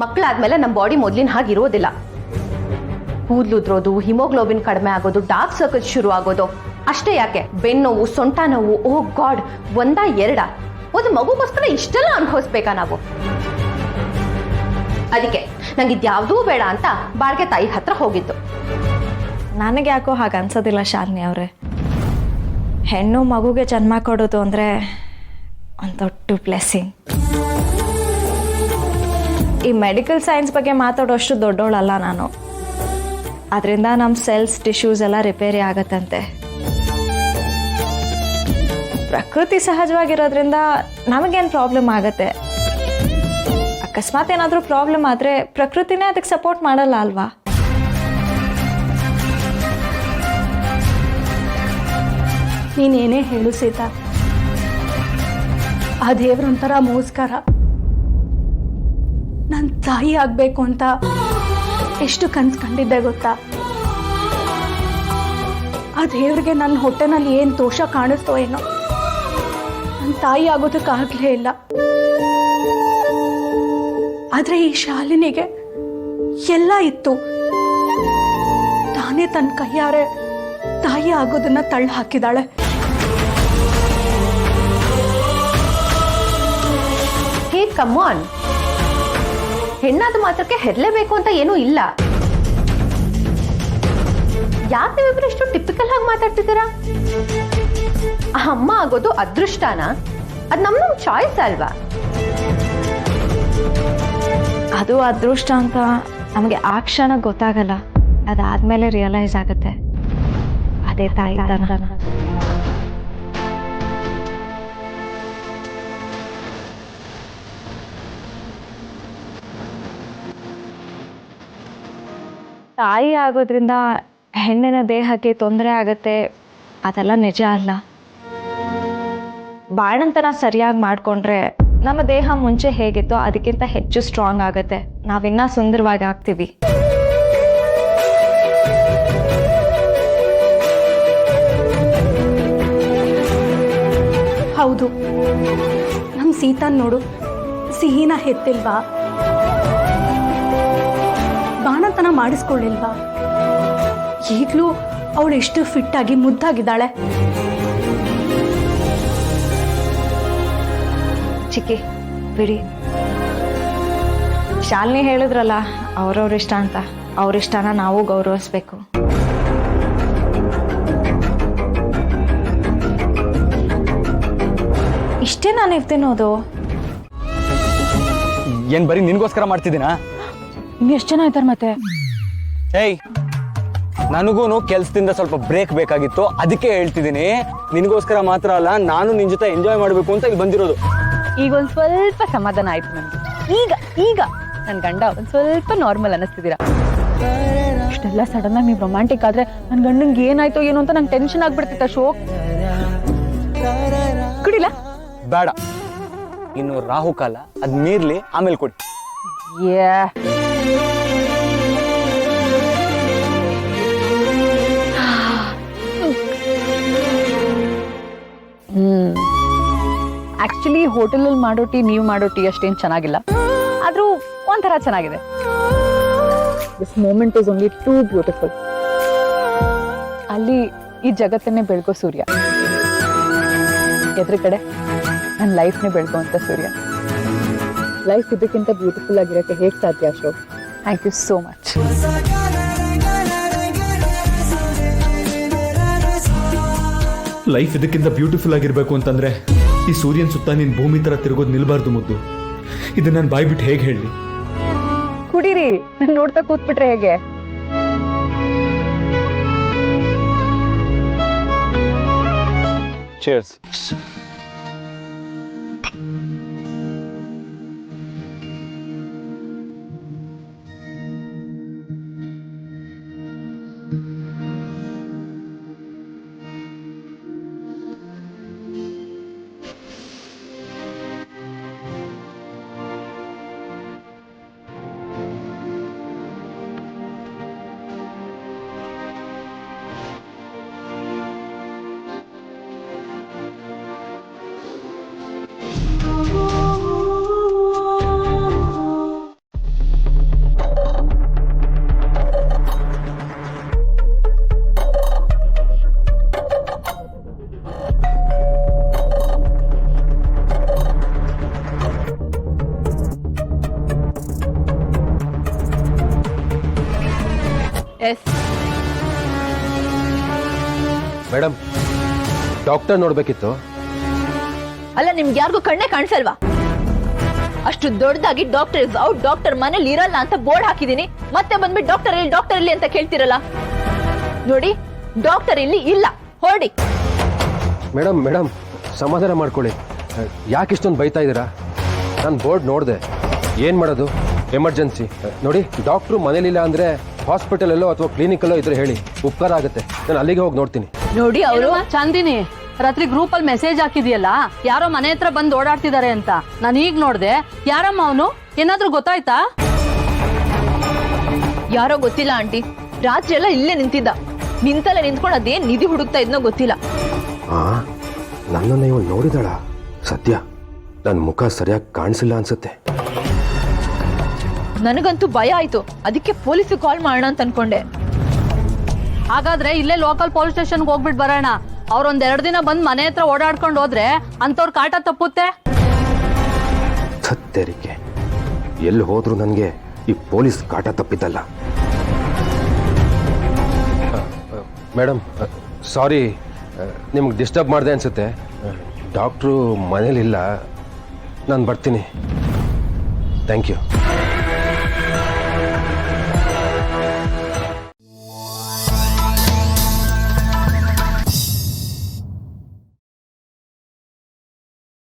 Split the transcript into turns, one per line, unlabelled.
ಮಕ್ಕಳಾದ್ಮೇಲೆ ನಮ್ಮ ಬಾಡಿ ಮೊದಲಿನ ಹಾಗೆ ಇರೋದಿಲ್ಲ. ಕೂದಲುದ್ರೋದು, ಹಿಮೋಗ್ಲೋಬಿನ್ ಕಡಿಮೆ ಆಗೋದು, ಡಾರ್ಕ್ ಸರ್ಕಲ್ಸ್ ಶುರು ಆಗೋದು. ಅಷ್ಟೇ ಯಾಕೆ, ಬೆನ್ನೋವು, ಸೊಂಟ ನೋವು, ಓ ಗಾಡ್, ಒಂದಾ ಎರಡ? ಒಂದು ಮಗುಗೋಸ್ಕರ ಇಷ್ಟೆಲ್ಲ ಅನುಭವಿಸ್ಬೇಕಾ ನಾವು? ಅದಕ್ಕೆ ನಂಗೆ ಇದ್ಯಾವುದೂ ಬೇಡ ಅಂತ ಬಾಳ್ಗೆ ತಾಯಿ ಹತ್ರ ಹೋಗಿದ್ದು.
ನನಗೆ ಯಾಕೋ ಹಾಗೆ ಅನ್ಸೋದಿಲ್ಲ ಶಾಲಿನಿ ಅವರೇ. ಹೆಣ್ಣು ಮಗುಗೆ ಜನ್ಮ ಕೊಡೋದು ಅಂದರೆ ಒಂದು ದೊಡ್ಡ ಬ್ಲೆಸ್ಸಿಂಗ್. ಈ ಮೆಡಿಕಲ್ ಸೈನ್ಸ್ ಬಗ್ಗೆ ಮಾತಾಡೋಷ್ಟು ದೊಡ್ಡವಳಲ್ಲ ನಾನು. ಅದರಿಂದ ನಮ್ಮ ಸೆಲ್ಸ್, ಟಿಶ್ಯೂಸ್ ಎಲ್ಲ ರಿಪೇರಿ ಆಗತ್ತಂತೆ. ಪ್ರಕೃತಿ ಸಹಜವಾಗಿರೋದ್ರಿಂದ ನಮಗೇನು ಪ್ರಾಬ್ಲಮ್ ಆಗತ್ತೆ. ಅಕಸ್ಮಾತ್ ಏನಾದರೂ ಪ್ರಾಬ್ಲಮ್ ಆದರೆ ಪ್ರಕೃತಿನೇ ಅದಕ್ಕೆ ಸಪೋರ್ಟ್ ಮಾಡಲ್ಲ ಅಲ್ವಾ?
ನೀನೇನೇ ಹೇಳು ಸೀತಾ, ಆ ದೇವ್ರೊಂಥರ ಮೋಸ್ಕರ. ನನ್ನ ತಾಯಿ ಆಗಬೇಕು ಅಂತ ಎಷ್ಟು ಕನ್ಸು ಕಂಡಿದ್ದೆ ಗೊತ್ತಾ? ಆ ದೇವ್ರಿಗೆ ನನ್ನ ಹೊಟ್ಟೆನಲ್ಲಿ ಏನು ದೋಷ ಕಾಣಿಸ್ತೋ ಏನೋ, ನನ್ನ ತಾಯಿ ಆಗೋದಕ್ಕಾಗಲೇ ಇಲ್ಲ. ಆದರೆ ಈ ಶಾಲಿನಿಗೆ ಎಲ್ಲ ಇತ್ತು. ತಾನೇ ತನ್ನ ಕೈಯಾರೆ ತಾಯಿ ಆಗೋದನ್ನ ತಳ್ಳಿ ಹಾಕಿದಾಳೆ.
ಹೇ ಕಮಾನ್, ಹೆಣ್ಣಾದ ಮಾತ್ರಕ್ಕೆ ಹೆರ್ಲೇಬೇಕು ಅಂತ ಏನೂ ಇಲ್ಲ. ಯಾಕೆ ನೀವಿಬ್ರು ಇಷ್ಟು ಟಿಪಿಕಲ್ ಆಗಿ ಮಾತಾಡ್ತಿದ್ದೀರಾ? ಅಮ್ಮ ಆಗೋದು ಅದೃಷ್ಟನಾ? ಅದು ನಮ್ಮ ಚಾಯ್ಸ್ ಅಲ್ವಾ?
ಅದು ಅದೃಷ್ಟ ಅಂತ ನಮಗೆ ಆ ಕ್ಷಣ ಗೊತ್ತಾಗಲ್ಲ, ಅದಾದ್ಮೇಲೆ ರಿಯಲೈಸ್ ಆಗುತ್ತೆ. ಅದೇ ತಾಯಿ ತನ. ತಾಯಿ ಆಗೋದ್ರಿಂದ ಹೆಣ್ಣಿನ ದೇಹಕ್ಕೆ ತೊಂದರೆ ಆಗತ್ತೆ, ಅದೆಲ್ಲ ನಿಜ ಅಲ್ಲ. ಬಾಣಂತನ ಸರಿಯಾಗಿ ಮಾಡಿಕೊಂಡ್ರೆ ನಮ್ಮ ದೇಹ ಮುಂಚೆ ಹೇಗಿತ್ತೋ ಅದಕ್ಕಿಂತ ಹೆಚ್ಚು ಸ್ಟ್ರಾಂಗ್ ಆಗುತ್ತೆ. ನಾವಿನ್ನ ಸುಂದರವಾಗಿ ಆಗ್ತೀವಿ.
ಹೌದು, ನಮ್ಮ ಸೀತಾನ್ ನೋಡು, ಸಿಹಿನ ಹೆತ್ತಿಲ್ವಾ? ಬಾಣತನ ಮಾಡಿಸ್ಕೊಳ್ಳಿಲ್ವಾ? ಈಗಲೂ ಅವಳು ಎಷ್ಟು ಫಿಟ್ ಆಗಿ ಮುದ್ದಾಗಿದ್ದಾಳೆ.
ಚಿಕ್ಕಿ ಬಿಡಿ. ಶಾಲಿನಿ ಹೇಳಿದ್ರಲ್ಲ ಅವ್ರವ್ರ ಇಷ್ಟ ಅಂತ, ಅವ್ರ ಇಷ್ಟನ ನಾವು ಗೌರವಿಸ್ಬೇಕು. ಇಷ್ಟೇ ನಾನು ಇರ್ತೀನೋದು.
ಏನ್ ಬರೀ ನಿನ್ಗೋಸ್ಕರ ಮಾಡ್ತಿದ್ದೀನಾ?
ಇನ್ನೆಷ್ಟು ಜನ ಇದ್ದಾರೆ ಮತ್ತೆ?
ಏಯ್, ನನಗೂನು ಕೆಲ್ಸದಿಂದ ಸ್ವಲ್ಪ ಬ್ರೇಕ್ ಬೇಕಾಗಿತ್ತು, ಅದಕ್ಕೆ ಹೇಳ್ತಿದ್ದೀನಿ. ನಿನ್ಗೋಸ್ಕರ ಮಾತ್ರ ಅಲ್ಲ, ನಾನು ನಿನ್ ಜೊತೆ ಎಂಜಾಯ್ ಮಾಡ್ಬೇಕು ಅಂತ ಇಲ್ಲಿ ಬಂದಿರೋದು.
ಈಗ ಒಂದ್ ಸ್ವಲ್ಪ ಸಮಾಧಾನ ಆಯ್ತು ನನ್ಗೆ. ಈಗ ನನ್ ಗಂಡ ಒಂದ್ ಸ್ವಲ್ಪ ನಾರ್ಮಲ್ ಅನ್ನಿಸ್ತಿದ್ದೀರಾ. ಇಷ್ಟೆಲ್ಲ ಸಡನ್ ಆಗಿ ನೀವು ರೊಮ್ಯಾಂಟಿಕ್ ಆದ್ರೆ ನನ್ ಗಂಡಂಗೆ ಏನಾಯ್ತೋ ಏನೋ ಅಂತ ನಂಗೆ ಟೆನ್ಷನ್ ಆಗ್ಬಿಡ್ತಿತ್ತ. ಶೋಕ್ ಕುಡಿಲ್ಲ?
ಬೇಡ, ಇನ್ನು ರಾಹುಕಾಲ ಅದ್ ಮೀರ್ಲಿ, ಆಮೇಲೆ ಕೊಡಿ.
ಆಕ್ಚುಲಿ ಹೋಟೆಲಲ್ಲಿ ಮಾಡೋ ಟೀ ನೀವು ಮಾಡೋ ಟೀ ಅಷ್ಟೇನು ಚೆನ್ನಾಗಿಲ್ಲ, ಆದ್ರೂ ಒಂಥರ ಚೆನ್ನಾಗಿದೆ. This moment is only too beautiful. ಅಲ್ಲಿ ಈ ಜಗತ್ತನ್ನೇ ಬೆಳಗೋ ಸೂರ್ಯ, ಎದುರು ಕಡೆ ನನ್ನ ಲೈಫ್ನೇ ಬೆಳಗುವಂಥ ಸೂರ್ಯ. ಲೈಫ್ ಇದಕ್ಕಿಂತ ಬ್ಯೂಟಿಫುಲ್ ಆಗಿರೋಕ್ಕೆ ಹೇಗೆ ಸಾಧ್ಯ Ashok? Thank you so much.
Life ಇದಕ್ಕಿಂತ ಬ್ಯೂಟಿಫುಲ್ ಆಗಿರ್ಬೇಕು ಅಂತಂದ್ರೆ ಈ ಸೂರ್ಯನ ಸುತ್ತ ನೀನ್ ಭೂಮಿ ತರ ತಿರುಗೋದು ನಿಲ್ಬಾರ್ದು ಮುದ್ದು. ಇದನ್ನ ನಾನು ಬಾಯ್ಬಿಟ್ಟು ಹೇಗೆ ಹೇಳಿ?
ಕುಡೀರಿ, ನಾನು ನೋಡ್ತಾ ಕೂತ್ಬಿಟ್ರೆ ಹೇಗೆ?
ಚೀರ್ಸ್.
ಡಾಕ್ಟರ್ ನೋಡ್ಬೇಕಿತ್ತು.
ಅಲ್ಲ ನಿಮ್ಗೆ ಯಾರಿಗೂ ಕಣ್ಣೇ ಕಾಣಿಸಲ್ವಾ? ಅಷ್ಟು ದೊಡ್ಡದಾಗಿ ಡಾಕ್ಟರ್ ಇಸ್ ಔಟ್, ಡಾಕ್ಟರ್ ಮನೇಲಿ ಇರಲ್ಲ ಅಂತ ಬೋರ್ಡ್ ಹಾಕಿದೀನಿ, ಮತ್ತೆ ಬಂದ್ಬಿಟ್ಟು ಡಾಕ್ಟರ್ ಇಲ್ಲಿ ಅಂತ ಕೇಳ್ತಿರಲ್ಲ. ನೋಡಿ, ಡಾಕ್ಟರ್ ಇಲ್ಲಿ ಇಲ್ಲ, ಹೊರಡಿ.
ಮೇಡಮ್ ಸಮಾಧಾನ ಮಾಡ್ಕೊಳ್ಳಿ. ಯಾಕೆ ಇಷ್ಟೊಂದು ಬೈತಾ ಇದ್ದೀರಾ? ನಾನು ಬೋರ್ಡ್ ನೋಡಿದೆ. ಏನು ಮಾಡೋದು? ಎಮರ್ಜೆನ್ಸಿ. ನೋಡಿ, ಡಾಕ್ಟ್ರು ಮನೇಲಿಲ್ಲ ಅಂದರೆ ಹಾಸ್ಪಿಟಲಲ್ಲೋ ಅಥವಾ ಕ್ಲಿನಿಕಲ್ಲೋ ಇದ್ರೆ ಹೇಳಿ, ಉಪಕಾರ ಆಗುತ್ತೆ. ನಾನು ಅಲ್ಲಿಗೆ ಹೋಗಿ ನೋಡ್ತೀನಿ.
ನೋಡಿ, ಅವರು
ಚಾಂದಿನಿ ರಾತ್ರಿ ಗ್ರೂಪ್ ಅಲ್ಲಿ ಮೆಸೇಜ್ ಹಾಕಿದ್ಯಲ್ಲ, ಯಾರೋ ಮನೆ ಹತ್ರ ಬಂದು ಓಡಾಡ್ತಿದ್ದಾರೆ ಅಂತ. ನಾನು ಈಗ ನೋಡ್ದೆ. ಯಾರಮ್ಮ ಅವನು? ಏನಾದ್ರೂ ಗೊತ್ತಾಯ್ತಾ?
ಯಾರೋ ಗೊತ್ತಿಲ್ಲ ಆಂಟಿ, ರಾತ್ರಿ ಎಲ್ಲ ಇಲ್ಲೇ ನಿಂತಲ್ಲೇ ನಿಂತ್ಕೊಂಡು ಅದೇನ್ ನಿಧಿ ಹುಡುಕ್ತಾ ಇದ್ನೋ ಗೊತ್ತಿಲ್ಲ.
ನನ್ನನ್ನು ಇವಳು ನೋಡಿದಾಳ? ಸತ್ಯ, ನನ್ನ ಮುಖ ಸರಿಯಾಗಿ ಕಾಣಿಸಿಲ್ಲ ಅನ್ಸುತ್ತೆ.
ನನಗಂತೂ ಭಯ ಆಯ್ತು, ಅದಕ್ಕೆ ಪೊಲೀಸ್ ಕಾಲ್ ಮಾಡೋಣ ಅಂತ ಅನ್ಕೊಂಡೆ.
ಹಾಗಾದ್ರೆ ಇಲ್ಲೇ ಲೋಕಲ್ ಪೊಲೀಸ್ ಸ್ಟೇಷನ್ಗೆ ಹೋಗ್ಬಿಟ್ಟು ಬರೋಣ. ಅವ್ರೊಂದ್ 2 ದಿನ ಬಂದ್ ಮನೆ ಹತ್ರ ಓಡಾಡ್ಕೊಂಡು ಹೋದ್ರೆ ಅಂತವ್ರ ಕಾಟ ತಪ್ಪುತ್ತೆ.
ಸತ್ಯರಿಕೆ, ಎಲ್ಲಿ ಹೋದ್ರು ನನಗೆ ಈ ಪೊಲೀಸ್ ಕಾಟ ತಪ್ಪಿದ್ದಲ್ಲ. ಮೇಡಮ್, ಸಾರಿ, ನಿಮ್ಗೆ ಡಿಸ್ಟರ್ಬ್ ಮಾಡಿದೆ ಅನ್ಸುತ್ತೆ. ಡಾಕ್ಟ್ರು ಮನೇಲಿಲ್ಲ, ನಾನು ಬರ್ತೀನಿ. Thank you.